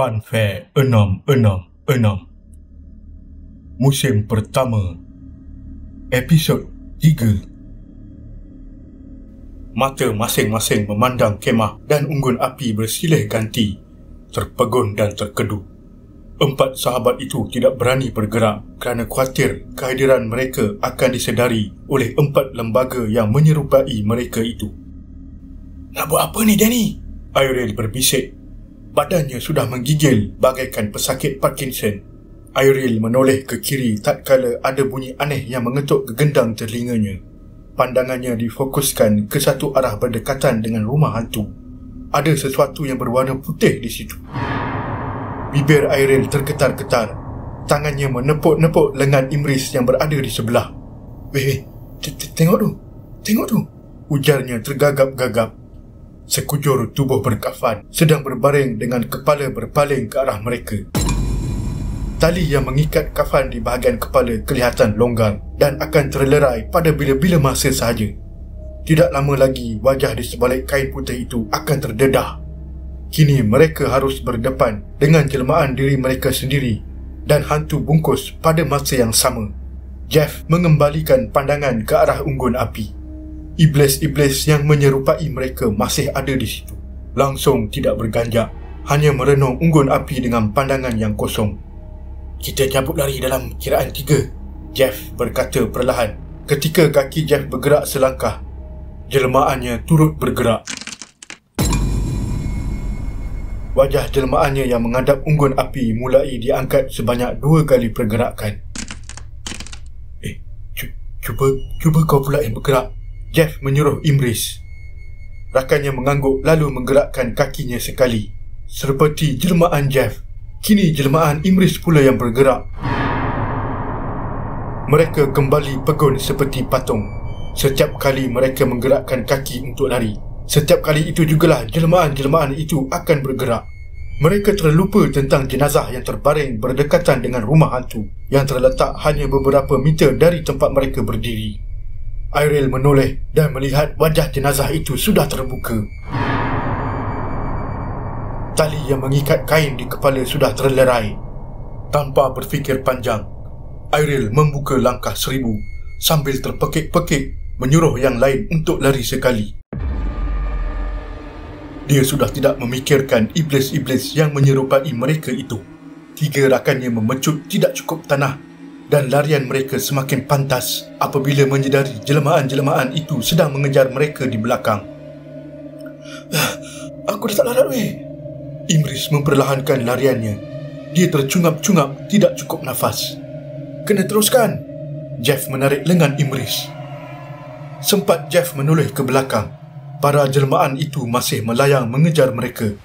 Funfair 666 Musim pertama Episod 3. Mata masing-masing memandang kemah dan unggun api bersilih ganti, terpegun dan terkedu. Empat sahabat itu tidak berani bergerak kerana khawatir kehadiran mereka akan disedari oleh empat lembaga yang menyerupai mereka itu. "Nak buat apa ni, Danny?" Iril berbisik. Badannya sudah menggigil bagaikan pesakit Parkinson. Iril menoleh ke kiri tatkala ada bunyi aneh yang mengetuk gegendang telinganya. Pandangannya difokuskan ke satu arah berdekatan dengan rumah hantu. Ada sesuatu yang berwarna putih di situ. Bibir Iril tergetar-getar. Tangannya menepuk-nepuk lengan Imris yang berada di sebelah. Weh, tengok tu, ujarnya tergagap-gagap. Sekujur tubuh berkafan sedang berbaring dengan kepala berpaling ke arah mereka. Tali yang mengikat kafan di bahagian kepala kelihatan longgar dan akan terlerai pada bila-bila masa sahaja. Tidak lama lagi wajah di sebalik kain putih itu akan terdedah. Kini mereka harus berdepan dengan jelmaan diri mereka sendiri dan hantu bungkus pada masa yang sama. Jeff mengembalikan pandangan ke arah unggun api. Iblis-iblis yang menyerupai mereka masih ada di situ. Langsung tidak berganjak, hanya merenung unggun api dengan pandangan yang kosong. "Kita cabut lari dalam kiraan 3, Jeff berkata perlahan. Ketika kaki Jeff bergerak selangkah, jelmaannya turut bergerak. Wajah jelmaannya yang menghadap unggun api mulai diangkat sebanyak 2 kali pergerakan. Cuba kau pula yang bergerak," Jeff menyuruh Imris. Rakannya mengangguk lalu menggerakkan kakinya sekali. Seperti jelmaan Jeff, kini jelmaan Imris pula yang bergerak. Mereka kembali pegun seperti patung. Setiap kali mereka menggerakkan kaki untuk lari, setiap kali itu jugalah jelmaan-jelmaan itu akan bergerak. Mereka terlupa tentang jenazah yang terbaring berdekatan dengan rumah hantu yang terletak hanya beberapa meter dari tempat mereka berdiri. Iril menoleh dan melihat wajah jenazah itu sudah terbuka. Tali yang mengikat kain di kepala sudah terlerai. Tanpa berfikir panjang, Iril membuka langkah 1000 sambil terpekik-pekik menyuruh yang lain untuk lari sekali. Dia sudah tidak memikirkan iblis-iblis yang menyerupai mereka itu. 3 rakannya memecut tidak cukup tanah dan larian mereka semakin pantas apabila menyedari jelmaan-jelmaan itu sedang mengejar mereka di belakang. "Aku dah tak larat weh." Imris memperlahankan lariannya. Dia tercungap-cungap tidak cukup nafas. "Kena teruskan." Jeff menarik lengan Imris. Sempat Jeff menoleh ke belakang. Para jelmaan itu masih melayang mengejar mereka.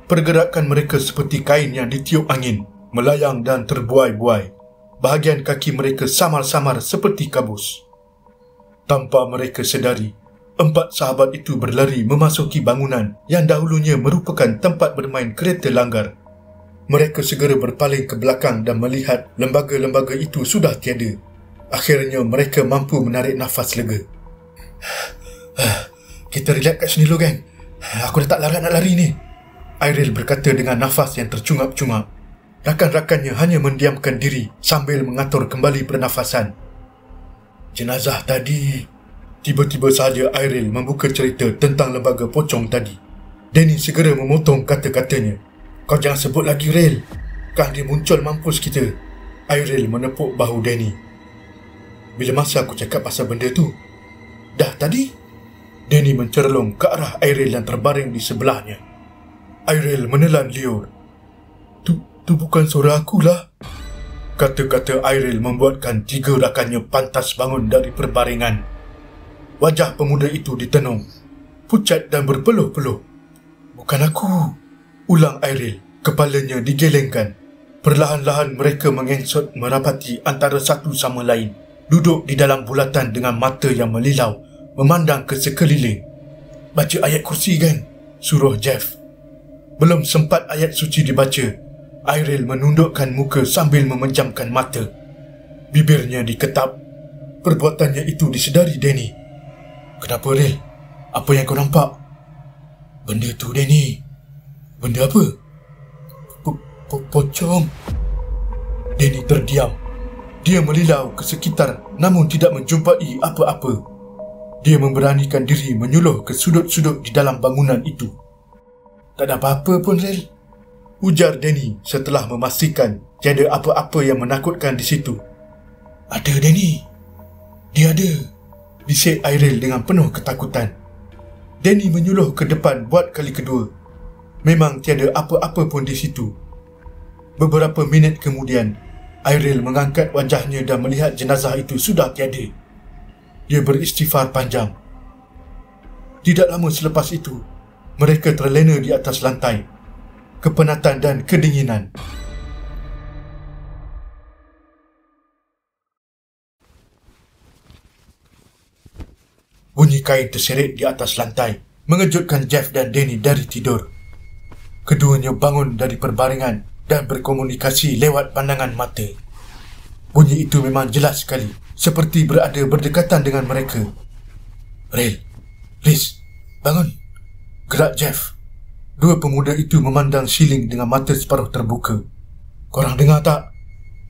Pergerakan mereka seperti kain yang ditiup angin, melayang dan terbuai-buai. Bahagian kaki mereka samar-samar seperti kabus. Tanpa mereka sedari, 4 sahabat itu berlari memasuki bangunan yang dahulunya merupakan tempat bermain kereta langgar. Mereka segera berpaling ke belakang dan melihat lembaga-lembaga itu sudah tiada. Akhirnya mereka mampu menarik nafas lega. "Kita relax kat sini dulu, geng. Aku dah tak larat nak lari ni," Iril berkata dengan nafas yang tercungap-cungap. Rakan-rakannya hanya mendiamkan diri sambil mengatur kembali pernafasan. "Jenazah tadi..." Tiba-tiba sahaja Iril membuka cerita tentang lembaga pocong tadi. Danny segera memotong kata-katanya. "Kau jangan sebut lagi, Ril. Kan dia muncul mampus kita." Iril menepuk bahu Danny. "Bila masa aku cakap pasal benda tu? Dah tadi?" Danny mencerlong ke arah Iril yang terbaring di sebelahnya. Iril menelan liur. Tu bukan suara akulah." Kata-kata Iril membuatkan 3 rakannya pantas bangun dari perbaringan. Wajah pemuda itu ditenung, pucat dan berpeluh-peluh. "Bukan aku," ulang Iril. Kepalanya digelengkan. Perlahan-lahan mereka mengengsot merapati antara satu sama lain, duduk di dalam bulatan dengan mata yang melilau, memandang ke sekeliling. "Baca ayat kursi, kan?" suruh Jeff. Belum sempat ayat suci dibaca, Iril menundukkan muka sambil memejamkan mata. Bibirnya diketap. Perbuatannya itu disedari Danny. "Kenapa, Ril? Apa yang kau nampak?" "Benda tu, Danny. Benda apa? Pocong. Danny terdiam. Dia melilau ke sekitar namun tidak menjumpai apa-apa. Dia memberanikan diri menyuluh ke sudut-sudut di dalam bangunan itu. Tak ada apa-apa pun, Rel, ujar Danny setelah memastikan tiada apa-apa yang menakutkan di situ. Ada, Danny. Dia ada, bisik Irel dengan penuh ketakutan. Danny menyuluh ke depan buat kali kedua. Memang tiada apa-apa pun di situ. Beberapa minit kemudian, Irel mengangkat wajahnya dan melihat jenazah itu sudah tiada. Dia beristighfar panjang. Tidak lama selepas itu, mereka terlena di atas lantai. Kepenatan dan kedinginan. Bunyi kain terseret di atas lantai mengejutkan Jeff dan Danny dari tidur. Keduanya bangun dari perbaringan dan berkomunikasi lewat pandangan mata. Bunyi itu memang jelas sekali, seperti berada berdekatan dengan mereka. Rel, Liz, bangun, gerak Jeff. Dua pemuda itu memandang siling dengan mata separuh terbuka. Korang dengar tak?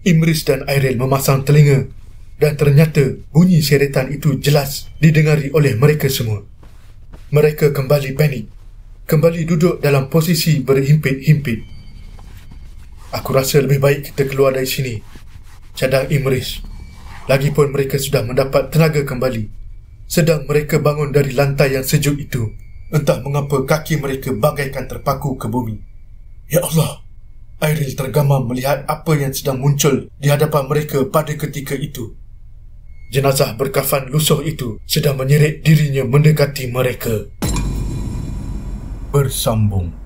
Imris dan Irel memasang telinga dan ternyata bunyi seretan itu jelas didengari oleh mereka semua. Mereka kembali panik, kembali duduk dalam posisi berhimpit-himpit. Aku rasa lebih baik kita keluar dari sini, cadang Imris. Lagipun mereka sudah mendapat tenaga kembali. Sedang mereka bangun dari lantai yang sejuk itu, entah mengapa kaki mereka bagaikan terpaku ke bumi. Ya Allah, Irel tergamam melihat apa yang sedang muncul di hadapan mereka pada ketika itu. Jenazah berkafan lusuh itu sedang menyeret dirinya mendekati mereka. Bersambung.